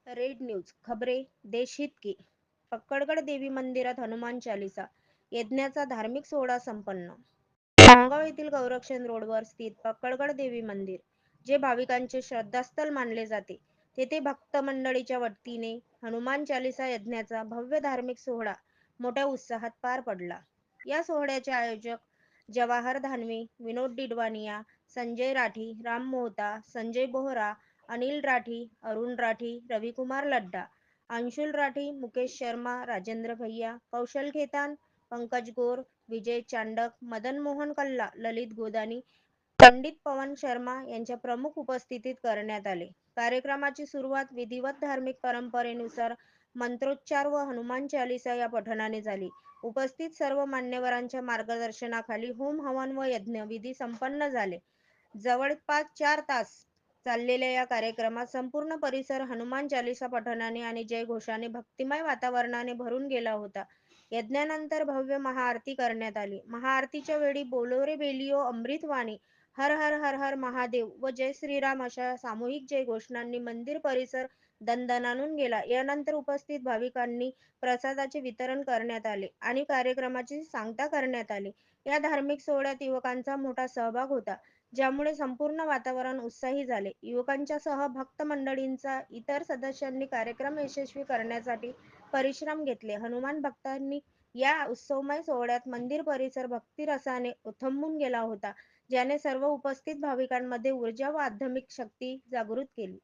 Red news खबरें देश हित की. पक्कडगड देवी मंदिरात हनुमान चालीसा यज्ञाचा धार्मिक सोहळा संपन्न. खामगाव येथील गौरक्षण रोडवर स्थित पक्कडगड देवी मंदिर, जे भाविकांचे श्रद्धास्थल मानले जाते, तेथे भक्त मंडळीच्या वतीने हनुमान चालीसा यज्ञाचा भव्य धार्मिक सोहळा मोठ्या उत्साहात पार पडला. या सोहळ्याचे आयोजक जवाहर धानवे, विनोद डिडवानिया, संजय राठी, राम मोहता, संजय बोहरा, अनिल राठी, अरुण राठी, रविकुमार लड्डा, अंशुल राठी, मुकेश शर्मा, राजेंद्र भैया, कौशल खेतान, पंकज गोर, विजय चांडक, मदन मोहन कल्ला, ललित गोदानी, पंडित पवन शर्मा यांच्या प्रमुख उपस्थितीत करण्यात आले. कार्यक्रमाची सुरुवात विधिवत धार्मिक परंपरेनुसार मंत्रोच्चार व हनुमान चालीसा या पठणाने झाली. उपस्थित सर्व मान्यवरांच्या मार्गदर्शनाखाली होम हवन व यज्ञ विधी संपन्न झाले. जवळपास 4 तास चाललेल्या या कार्यक्रमात संपूर्ण परिसर हनुमान चालीसा पठणाने आणि जयघोषाने भक्तिमय वातावरणाने भरून गेला होता. यज्ञानंतर भव्य महाआरती करण्यात आली. महाआरतीच्या वेळी बोलो रे बेलियो, अमृतवाणी, हर हर हर हर महादेव व जय श्रीराम अशा सामूहिक जयघोषणांनी मंदिर परिसर दणदणाणून गेला. यानंतर उपस्थित भाविकांनी प्रसादाचे वितरण करण्यात आले आणि कार्यक्रमाची सांगता करण्यात आली. या धार्मिक सोहळ्यात युवकांचा मोठा सहभाग होता, ज्यामुळे संपूर्ण वातावरण उत्साही झाले. युवकांच्यासह भक्त मंडळींचा इतर सदस्यांनी कार्यक्रम यशस्वी करण्यासाठी परिश्रम घेतले. हनुमान भक्तांनी या उत्सवमय सोहळ्यात मंदिर परिसर भक्तिरसाने उथंबून गेला होता, ज्याने सर्व उपस्थित भाविकांमध्ये ऊर्जा व आध्यात्मिक शक्ती जागृत केली.